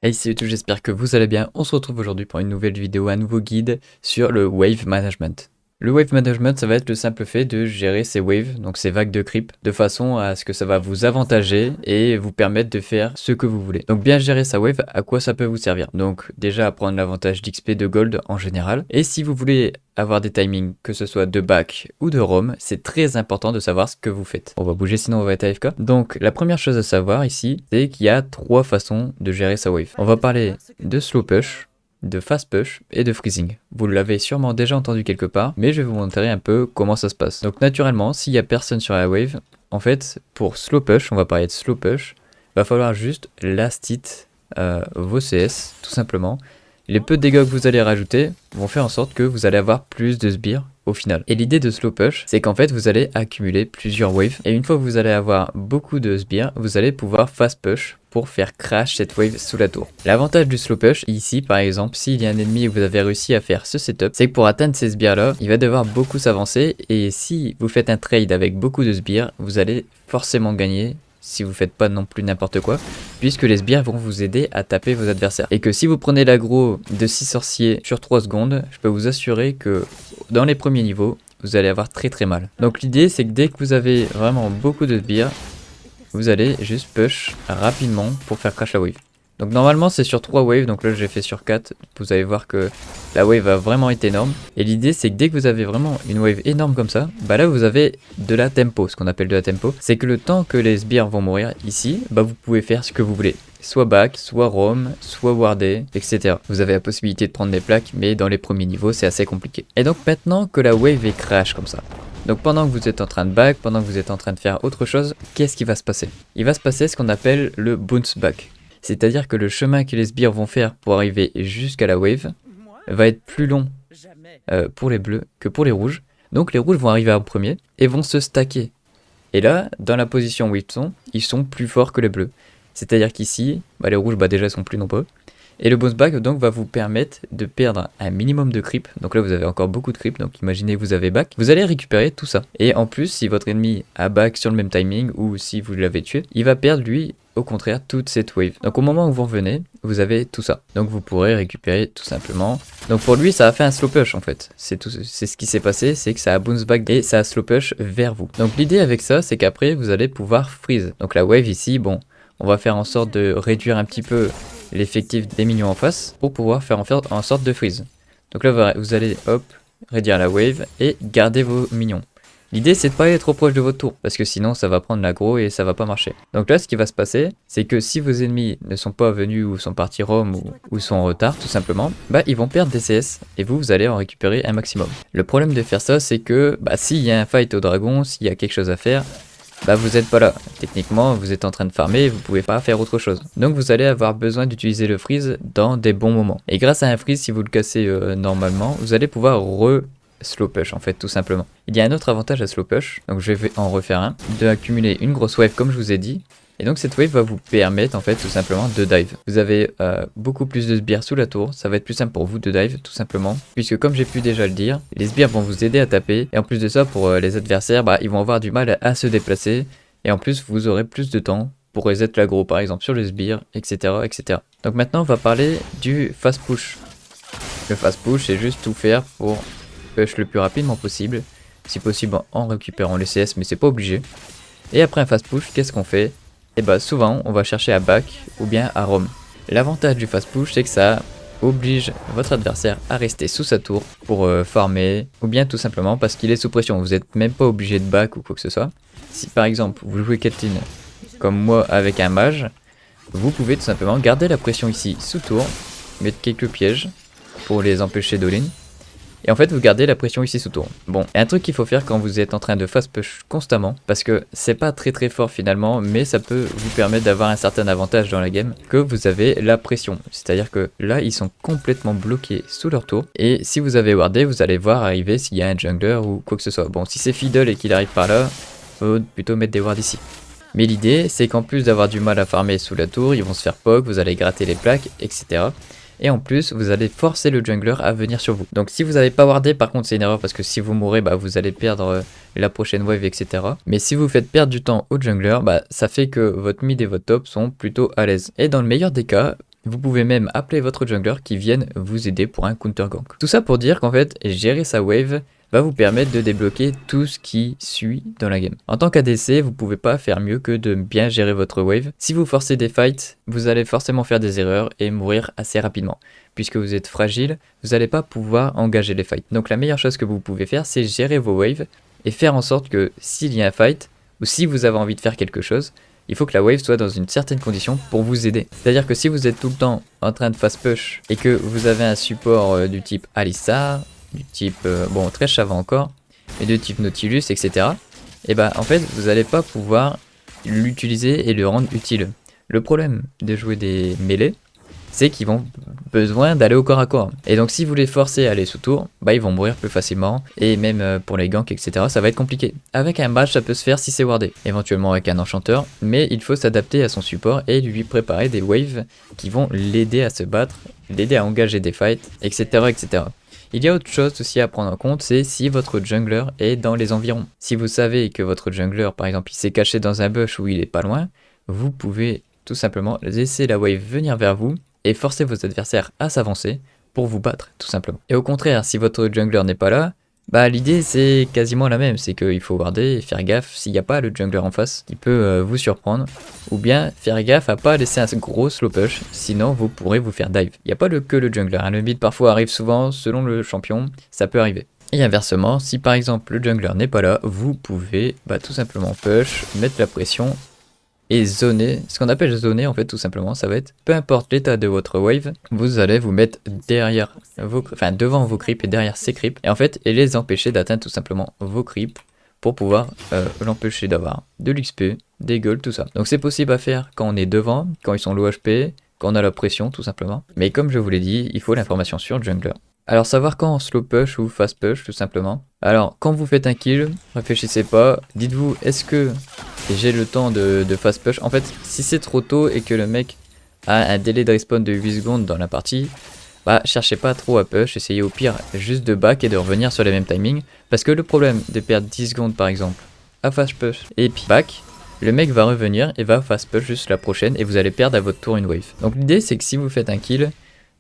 Hey, salut tout, j'espère que vous allez bien. On se retrouve aujourd'hui pour une nouvelle vidéo, un nouveau guide sur le wave management. Le wave management, ça va être le simple fait de gérer ces waves, donc ces vagues de creep, de façon à ce que ça va vous avantager et vous permettre de faire ce que vous voulez. Donc bien gérer sa wave, à quoi ça peut vous servir? Donc déjà à prendre l'avantage d'XP de gold en général. Et si vous voulez avoir des timings, que ce soit de back ou de roam, c'est très important de savoir ce que vous faites. On va bouger sinon on va être AFK. Donc la première chose à savoir ici, c'est qu'il y a trois façons de gérer sa wave. On va parler de slow push, de fast push et de freezing. Vous l'avez sûrement déjà entendu quelque part, mais je vais vous montrer un peu comment ça se passe. Donc naturellement, s'il n'y a personne sur la wave, en fait, pour slow push, on va parler de slow push, va falloir juste last hit vos CS, tout simplement. Les peu de dégâts que vous allez rajouter vont faire en sorte que vous allez avoir plus de sbires au final. Et l'idée de slow push, c'est qu'en fait vous allez accumuler plusieurs waves. Et une fois que vous allez avoir beaucoup de sbires, vous allez pouvoir fast push pour faire crash cette wave sous la tour. L'avantage du slow push, ici par exemple, s'il y a un ennemi et que vous avez réussi à faire ce setup, c'est que pour atteindre ces sbires là, il va devoir beaucoup s'avancer. Et si vous faites un trade avec beaucoup de sbires, vous allez forcément gagner. Si vous faites pas non plus n'importe quoi, puisque les sbires vont vous aider à taper vos adversaires. Et que si vous prenez l'aggro de 6 sorciers sur 3 secondes, je peux vous assurer que dans les premiers niveaux, vous allez avoir très mal. Donc l'idée c'est que dès que vous avez vraiment beaucoup de sbires, vous allez juste push rapidement pour faire crash la wave. Donc normalement c'est sur 3 waves, donc là j'ai fait sur 4, vous allez voir que la wave va vraiment être énorme. Et l'idée c'est que dès que vous avez vraiment une wave énorme comme ça, bah là vous avez de la tempo, ce qu'on appelle de la tempo. C'est que le temps que les sbires vont mourir ici, bah vous pouvez faire ce que vous voulez. Soit back, soit roam, soit wardé, etc. Vous avez la possibilité de prendre des plaques, mais dans les premiers niveaux c'est assez compliqué. Et donc maintenant que la wave est crash comme ça, donc pendant que vous êtes en train de back, pendant que vous êtes en train de faire autre chose, qu'est-ce qui va se passer? Il va se passer ce qu'on appelle le bounce back. C'est-à-dire que le chemin que les sbires vont faire pour arriver jusqu'à la wave va être plus long pour les bleus que pour les rouges. Donc les rouges vont arriver en premier et vont se stacker. Et là, dans la position où ils sont plus forts que les bleus. C'est-à-dire qu'ici, bah les rouges déjà sont plus nombreux. Et le bounce back donc va vous permettre de perdre un minimum de creep. Donc là vous avez encore beaucoup de creep, donc imaginez vous avez back. Vous allez récupérer tout ça. Et en plus, si votre ennemi a back sur le même timing ou si vous l'avez tué, il va perdre lui au contraire toute cette wave. Donc au moment où vous revenez, vous avez tout ça. Donc vous pourrez récupérer tout simplement. Donc pour lui ça a fait un slow push en fait. C'est ce qui s'est passé, c'est que ça a bounce back et ça a slow push vers vous. Donc l'idée avec ça c'est qu'après vous allez pouvoir freeze. Donc la wave ici, bon, on va faire en sorte de réduire un petit peu l'effectif des minions en face pour pouvoir faire en sorte de freeze. Donc là vous allez hop, réduire la wave et garder vos minions. L'idée c'est de pas aller trop proche de votre tour parce que sinon ça va prendre l'aggro et ça va pas marcher. Donc là ce qui va se passer c'est que si vos ennemis ne sont pas venus ou sont partis roam ou sont en retard tout simplement, bah ils vont perdre des CS et vous allez en récupérer un maximum. Le problème de faire ça c'est que s'il y a un fight au dragon, s'il y a quelque chose à faire, vous n'êtes pas là. Techniquement, vous êtes en train de farmer et vous pouvez pas faire autre chose. Donc vous allez avoir besoin d'utiliser le freeze dans des bons moments. Et grâce à un freeze, si vous le cassez normalement, vous allez pouvoir slow push en fait tout simplement. Il y a un autre avantage à slow push, donc je vais en refaire un, de accumuler une grosse wave comme je vous ai dit. Et donc cette wave va vous permettre en fait tout simplement de dive. Vous avez beaucoup plus de sbires sous la tour, ça va être plus simple pour vous de dive tout simplement. Puisque comme j'ai pu déjà le dire, les sbires vont vous aider à taper. Et en plus de ça pour les adversaires, ils vont avoir du mal à se déplacer. Et en plus vous aurez plus de temps pour reset l'aggro par exemple sur les sbires, etc., etc. Donc maintenant on va parler du fast push. Le fast push c'est juste tout faire pour push le plus rapidement possible. Si possible en récupérant les CS mais c'est pas obligé. Et après un fast push, qu'est-ce qu'on fait? Et souvent on va chercher à back ou bien à roam. L'avantage du fast push c'est que ça oblige votre adversaire à rester sous sa tour pour farmer ou bien tout simplement parce qu'il est sous pression. Vous n'êtes même pas obligé de back ou quoi que ce soit. Si par exemple vous jouez Caitlyn comme moi avec un mage, vous pouvez tout simplement garder la pression ici sous tour, mettre quelques pièges pour les empêcher d'all-in. Et en fait vous gardez la pression ici sous tour. Bon, un truc qu'il faut faire quand vous êtes en train de fast push constamment, parce que c'est pas très fort finalement, mais ça peut vous permettre d'avoir un certain avantage dans la game, que vous avez la pression. C'est-à-dire que là ils sont complètement bloqués sous leur tour, et si vous avez wardé, vous allez voir arriver s'il y a un jungler ou quoi que ce soit. Bon, si c'est Fiddle et qu'il arrive par là, faut plutôt mettre des wards ici. Mais l'idée c'est qu'en plus d'avoir du mal à farmer sous la tour, ils vont se faire poke, vous allez gratter les plaques, etc. Et en plus, vous allez forcer le jungler à venir sur vous. Donc si vous n'avez pas wardé, par contre c'est une erreur parce que si vous mourrez, vous allez perdre la prochaine wave, etc. Mais si vous faites perdre du temps au jungler, ça fait que votre mid et votre top sont plutôt à l'aise. Et dans le meilleur des cas, Vous pouvez même appeler votre jungler qui vienne vous aider pour un counter gank. Tout ça pour dire qu'en fait, gérer sa wave va vous permettre de débloquer tout ce qui suit dans la game. En tant qu'ADC, vous pouvez pas faire mieux que de bien gérer votre wave. Si vous forcez des fights, vous allez forcément faire des erreurs et mourir assez rapidement. Puisque vous êtes fragile, vous n'allez pas pouvoir engager les fights. Donc la meilleure chose que vous pouvez faire, c'est gérer vos waves et faire en sorte que s'il y a un fight, ou si vous avez envie de faire quelque chose, il faut que la wave soit dans une certaine condition pour vous aider. C'est-à-dire que si vous êtes tout le temps en train de fast push et que vous avez un support du type Alistar, du type, bon, très Chavant encore, et de type Nautilus, etc. Et bah en fait, vous n'allez pas pouvoir l'utiliser et le rendre utile. Le problème de jouer des mêlées, c'est qu'ils vont besoin d'aller au corps à corps. Et donc si vous les forcez à aller sous tour, bah ils vont mourir plus facilement. Et même pour les ganks, etc., ça va être compliqué. Avec un mage, ça peut se faire si c'est wardé. Éventuellement avec un enchanteur. Mais il faut s'adapter à son support et lui préparer des waves qui vont l'aider à se battre, l'aider à engager des fights, etc., etc. Il y a autre chose aussi à prendre en compte, c'est si votre jungler est dans les environs. Si vous savez que votre jungler, par exemple, il s'est caché dans un bush où il est pas loin, vous pouvez tout simplement laisser la wave venir vers vous et forcer vos adversaires à s'avancer pour vous battre, tout simplement. Et au contraire, si votre jungler n'est pas là, bah l'idée c'est quasiment la même, c'est qu'il faut warder et faire gaffe s'il n'y a pas le jungler en face qui peut vous surprendre, ou bien faire gaffe à pas laisser un gros slow push, sinon vous pourrez vous faire dive. Il n'y a pas que le jungler, hein. Le mid parfois arrive souvent, selon le champion, ça peut arriver. Et inversement, si par exemple le jungler n'est pas là, vous pouvez tout simplement push, mettre la pression, et zoner, ce qu'on appelle zoner en fait tout simplement, ça va être, peu importe l'état de votre wave, vous allez vous mettre derrière vos, devant vos creeps et derrière ces creeps, et en fait, et les empêcher d'atteindre tout simplement vos creeps pour pouvoir l'empêcher d'avoir de l'XP, des golds, tout ça. Donc c'est possible à faire quand on est devant, quand ils sont low HP, quand on a la pression tout simplement, mais comme je vous l'ai dit, il faut l'information sur le jungler. Alors savoir quand slow push ou fast push tout simplement. Alors quand vous faites un kill, réfléchissez pas, dites-vous est-ce que j'ai le temps de fast push. En fait si c'est trop tôt et que le mec a un délai de respawn de 8 secondes dans la partie, bah cherchez pas trop à push, essayez au pire juste de back et de revenir sur les mêmes timings. Parce que le problème de perdre 10 secondes par exemple à fast push et puis back, le mec va revenir et va fast push juste la prochaine et vous allez perdre à votre tour une wave. Donc l'idée c'est que si vous faites un kill,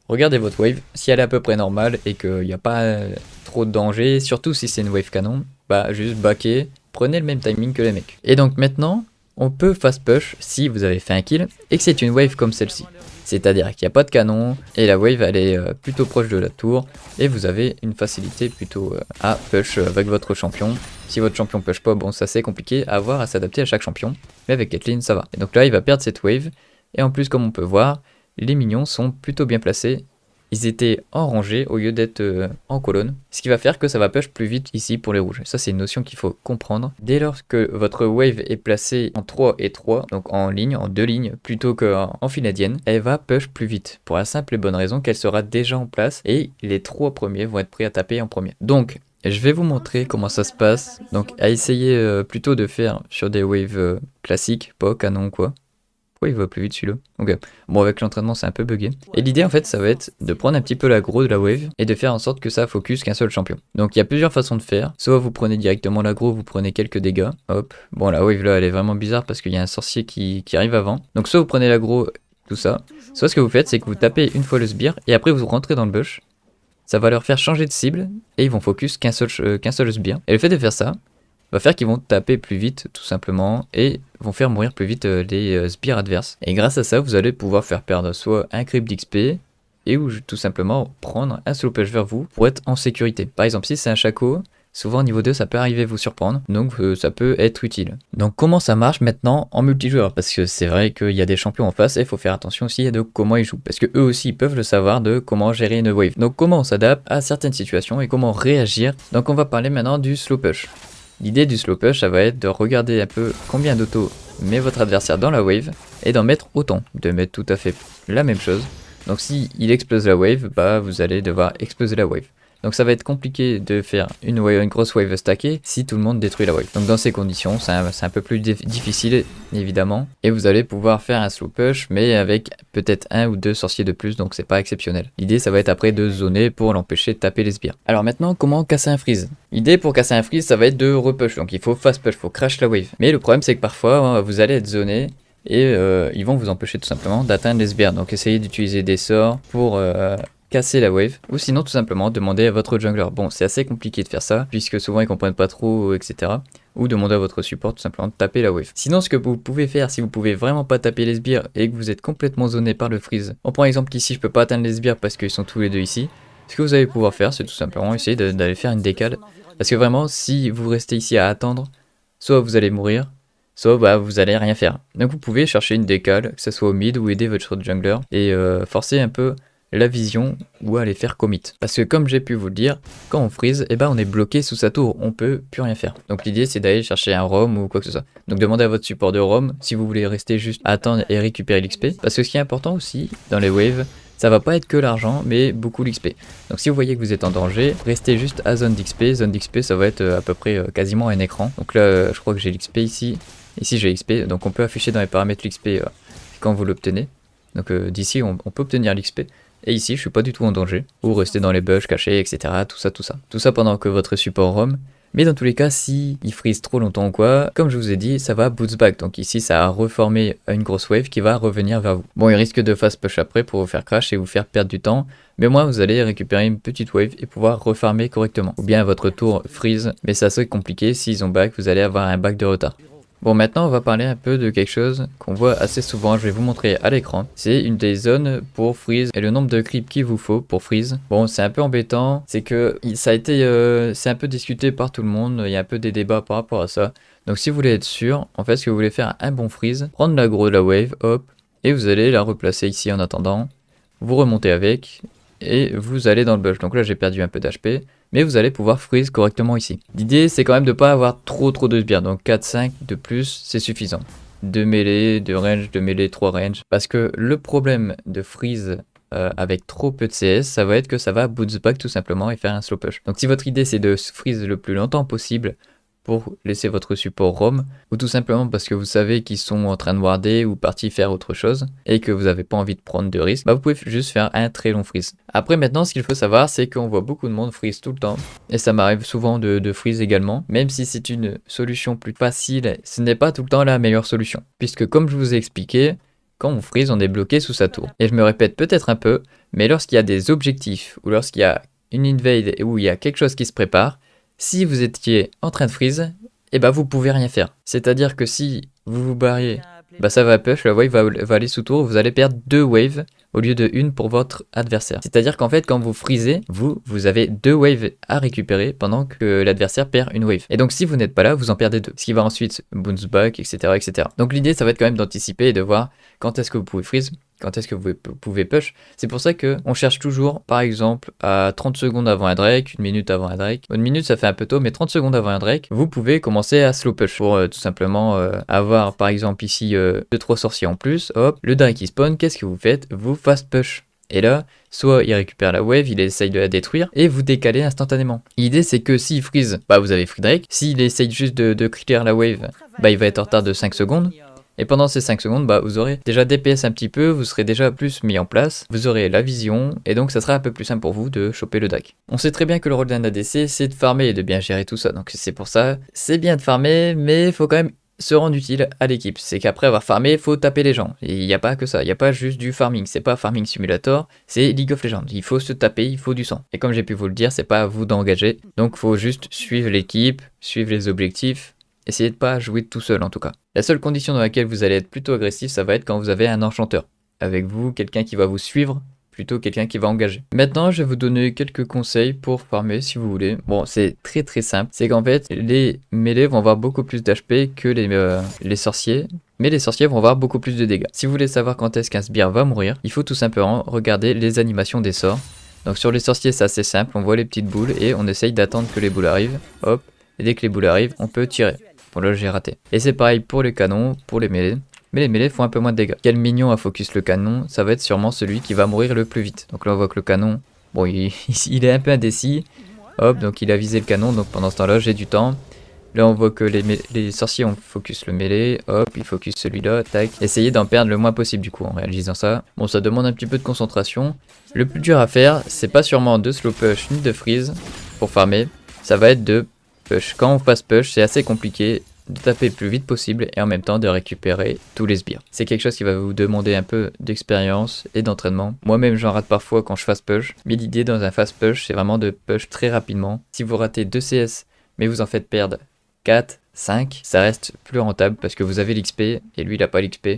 regardez votre wave, si elle est à peu près normale et qu'il n'y a pas trop de danger, surtout si c'est une wave canon, bah juste backer, prenez le même timing que les mecs. Et donc maintenant, on peut fast push si vous avez fait un kill et que c'est une wave comme celle-ci. C'est-à-dire qu'il n'y a pas de canon et la wave elle est plutôt proche de la tour et vous avez une facilité plutôt à push avec votre champion. Si votre champion push pas, bon ça c'est compliqué à avoir à s'adapter à chaque champion, mais avec Caitlyn ça va. Et donc là il va perdre cette wave et en plus comme on peut voir, les minions sont plutôt bien placés. Ils étaient en rangée au lieu d'être en colonne. Ce qui va faire que ça va push plus vite ici pour les rouges. Ça c'est une notion qu'il faut comprendre. Dès lors que votre wave est placée en 3 et 3, donc en ligne, en 2 lignes, plutôt qu'en file indienne, elle va push plus vite. Pour la simple et bonne raison qu'elle sera déjà en place et les 3 premiers vont être prêts à taper en premier. Donc je vais vous montrer comment ça se passe. Donc à essayer plutôt de faire sur des waves classiques, pas canon quoi. Pourquoi il va plus vite celui-là? Ok. Bon, avec l'entraînement, c'est un peu bugué. Et l'idée, en fait, ça va être de prendre un petit peu l'aggro de la wave et de faire en sorte que ça focus qu'un seul champion. Donc, il y a plusieurs façons de faire. Soit vous prenez directement l'aggro, vous prenez quelques dégâts. Hop. Bon, la wave là, elle est vraiment bizarre parce qu'il y a un sorcier qui arrive avant. Donc, soit vous prenez l'aggro, tout ça. Soit ce que vous faites, c'est que vous tapez une fois le sbire et après vous rentrez dans le bush. Ça va leur faire changer de cible et ils vont focus qu'un seul sbire. Et le fait de faire ça va faire qu'ils vont taper plus vite tout simplement et vont faire mourir plus vite les sbires adverses. Et grâce à ça, vous allez pouvoir faire perdre soit un creep d'XP et ou tout simplement prendre un slow push vers vous pour être en sécurité. Par exemple, si c'est un Shaco, souvent au niveau 2 ça peut arriver vous surprendre, donc ça peut être utile. Donc comment ça marche maintenant en multijoueur? Parce que c'est vrai qu'il y a des champions en face et il faut faire attention aussi de comment ils jouent. Parce que eux aussi ils peuvent le savoir de comment gérer une wave. Donc comment on s'adapte à certaines situations et comment réagir. Donc on va parler maintenant du slow push. L'idée du slow push, ça va être de regarder un peu combien d'auto met votre adversaire dans la wave et d'en mettre autant, de mettre tout à fait la même chose. Donc si il explose la wave, bah vous allez devoir exploser la wave. Donc ça va être compliqué de faire une grosse wave stackée si tout le monde détruit la wave. Donc dans ces conditions, c'est un peu plus difficile évidemment. Et vous allez pouvoir faire un slow push mais avec peut-être 1 ou 2 sorciers de plus, donc c'est pas exceptionnel. L'idée ça va être après de zoner pour l'empêcher de taper les sbires. Alors maintenant, comment casser un freeze? L'idée pour casser un freeze, ça va être de repush. Donc il faut fast push, il faut crash la wave. Mais le problème c'est que parfois vous allez être zoné et ils vont vous empêcher tout simplement d'atteindre les sbires. Donc essayez d'utiliser des sorts pour casser la wave, ou sinon tout simplement demander à votre jungler. Bon, c'est assez compliqué de faire ça, puisque souvent ils comprennent pas trop, etc. Ou demander à votre support tout simplement de taper la wave. Sinon, ce que vous pouvez faire, si vous pouvez vraiment pas taper les sbires et que vous êtes complètement zoné par le freeze, on prend exemple ici, je peux pas atteindre les sbires parce qu'ils sont tous les deux ici. Ce que vous allez pouvoir faire, c'est tout simplement essayer d'aller faire une décale, parce que vraiment, si vous restez ici à attendre, soit vous allez mourir, soit bah, vous allez rien faire. Donc vous pouvez chercher une décale, que ce soit au mid ou aider votre jungler, et forcer un peu la vision ou aller faire commit. Parce que comme j'ai pu vous le dire, quand on freeze, eh ben on est bloqué sous sa tour, on peut plus rien faire. Donc l'idée c'est d'aller chercher un roam ou quoi que ce soit. Donc demandez à votre support de roam si vous voulez rester juste à attendre et récupérer l'XP. Parce que ce qui est important aussi dans les waves, ça va pas être que l'argent, mais beaucoup l'XP. Donc si vous voyez que vous êtes en danger, restez juste à zone d'XP. Zone d'XP ça va être à peu près quasiment un écran. Donc là je crois que j'ai l'XP ici. Ici j'ai l'XP, donc on peut afficher dans les paramètres l'XP quand vous l'obtenez. Donc d'ici on peut obtenir l'XP. Et ici, je suis pas du tout en danger. Ou rester dans les bush cachés, etc. Tout ça, tout ça. Tout ça pendant que votre support roam. Mais dans tous les cas, si il freeze trop longtemps ou quoi, comme je vous ai dit, ça va bounce back. Donc ici, ça a reformé une grosse wave qui va revenir vers vous. Bon, il risque de fast push après pour vous faire crash et vous faire perdre du temps. Mais au moins, vous allez récupérer une petite wave et pouvoir refarmer correctement. Ou bien votre tour freeze, mais ça serait compliqué. S'ils ont back, vous allez avoir un back de retard. Bon, maintenant on va parler un peu de quelque chose qu'on voit assez souvent, je vais vous montrer à l'écran. C'est une des zones pour freeze et le nombre de creeps qu'il vous faut pour freeze. Bon, c'est un peu embêtant, c'est que ça a été, c'est un peu discuté par tout le monde, il y a un peu des débats par rapport à ça. Donc si vous voulez être sûr, en fait, si vous voulez faire un bon freeze, prendre l'aggro de la wave, hop, et vous allez la replacer ici en attendant. Vous remontez avec et vous allez dans le bush. Donc là j'ai perdu un peu d'HP. Mais vous allez pouvoir freeze correctement ici. L'idée c'est quand même de pas avoir trop de sbires, donc 4-5 de plus c'est suffisant. 2 mêlées, 2 range, 2 mêlées, 3 range. Parce que le problème de freeze avec trop peu de CS, ça va être que ça va bounce back tout simplement et faire un slow push. Donc si votre idée c'est de freeze le plus longtemps possible pour laisser votre support roam, ou tout simplement parce que vous savez qu'ils sont en train de warder ou partis faire autre chose, et que vous n'avez pas envie de prendre de risques, bah vous pouvez juste faire un très long freeze. Après maintenant, ce qu'il faut savoir, c'est qu'on voit beaucoup de monde freeze tout le temps, et ça m'arrive souvent de freeze également, même si c'est une solution plus facile, ce n'est pas tout le temps la meilleure solution, puisque comme je vous ai expliqué, quand on freeze, on est bloqué sous sa tour. Et je me répète peut-être un peu, mais lorsqu'il y a des objectifs, ou lorsqu'il y a une invade, ou il y a quelque chose qui se prépare, si vous étiez en train de freeze, eh ben vous pouvez rien faire. C'est-à-dire que si vous vous barriez, bah ça va push, la wave va aller sous tour, vous allez perdre 2 waves au lieu de une pour votre adversaire. C'est-à-dire qu'en fait quand vous freezez, vous avez 2 waves à récupérer pendant que l'adversaire perd une wave. Et donc si vous n'êtes pas là, vous en perdez 2. Ce qui va ensuite bounce back, etc. etc. Donc l'idée ça va être quand même d'anticiper et de voir quand est-ce que vous pouvez freeze, quand est-ce que vous pouvez push. C'est pour ça qu'on cherche toujours, par exemple, à 30 secondes avant un Drake, 1 minute avant un Drake. 1 minute, ça fait un peu tôt, mais 30 secondes avant un Drake, vous pouvez commencer à slow push pour tout simplement avoir, par exemple, ici 2-3 sorciers en plus. Hop, le Drake il spawn, qu'est-ce que vous faites? Vous fast push. Et là, soit il récupère la wave, il essaye de la détruire, et vous décalez instantanément. L'idée c'est que s'il freeze, bah vous avez free Drake. S'il essaye juste de clear la wave, bah il va être en retard de 5 secondes. Et pendant ces 5 secondes, bah, vous aurez déjà DPS un petit peu, vous serez déjà plus mis en place, vous aurez la vision, et donc ça sera un peu plus simple pour vous de choper le Drake. On sait très bien que le rôle d'un ADC, c'est de farmer et de bien gérer tout ça, donc c'est pour ça, c'est bien de farmer, mais il faut quand même se rendre utile à l'équipe. C'est qu'après avoir farmé, il faut taper les gens. Et il n'y a pas que ça, il n'y a pas juste du farming, c'est pas Farming Simulator, c'est League of Legends. Il faut se taper, il faut du sang. Et comme j'ai pu vous le dire, c'est pas à vous d'engager, donc il faut juste suivre l'équipe, suivre les objectifs. Essayez de pas jouer tout seul en tout cas. La seule condition dans laquelle vous allez être plutôt agressif, ça va être quand vous avez un enchanteur. Avec vous, quelqu'un qui va vous suivre, plutôt quelqu'un qui va engager. Maintenant, je vais vous donner quelques conseils pour farmer si vous voulez. Bon, c'est très simple. C'est qu'en fait, les mêlées vont avoir beaucoup plus d'HP que les sorciers. Mais les sorciers vont avoir beaucoup plus de dégâts. Si vous voulez savoir quand est-ce qu'un sbire va mourir, il faut tout simplement regarder les animations des sorts. Donc sur les sorciers, c'est assez simple. On voit les petites boules et on essaye d'attendre que les boules arrivent. Hop. Et dès que les boules arrivent, on peut tirer. Bon là j'ai raté. Et c'est pareil pour les canons, pour les mêlées. Mais les mêlées font un peu moins de dégâts. Quel mignon à focus le canon, ça va être sûrement celui qui va mourir le plus vite. Donc là on voit que le canon, bon il est un peu indécis. Hop, donc il a visé le canon, donc pendant ce temps là j'ai du temps. Là on voit que les sorciers ont focus le mêlée, hop, ils focus celui-là, tac. Essayez d'en perdre le moins possible du coup en réalisant ça. Bon ça demande un petit peu de concentration. Le plus dur à faire, c'est pas sûrement de slow push ni de freeze pour farmer. Ça va être de push. Quand on passe push, c'est assez compliqué de taper le plus vite possible et en même temps de récupérer tous les sbires. C'est quelque chose qui va vous demander un peu d'expérience et d'entraînement. Moi-même j'en rate parfois quand je fast push, mais l'idée dans un fast push c'est vraiment de push très rapidement. Si vous ratez 2 CS mais vous en faites perdre 4, 5, ça reste plus rentable parce que vous avez l'XP et lui il a pas l'XP.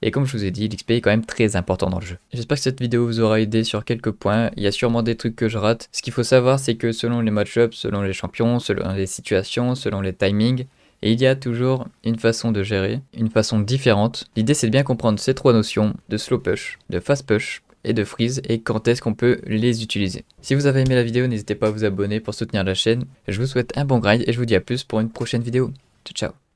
Et comme je vous ai dit, l'XP est quand même très important dans le jeu. J'espère que cette vidéo vous aura aidé sur quelques points. Il y a sûrement des trucs que je rate. Ce qu'il faut savoir, c'est que selon les match-ups, selon les champions, selon les situations, selon les timings, et il y a toujours une façon de gérer, une façon différente. L'idée c'est de bien comprendre ces 3 notions de slow push, de fast push et de freeze et quand est-ce qu'on peut les utiliser. Si vous avez aimé la vidéo, n'hésitez pas à vous abonner pour soutenir la chaîne. Je vous souhaite un bon grind et je vous dis à plus pour une prochaine vidéo. Ciao ciao.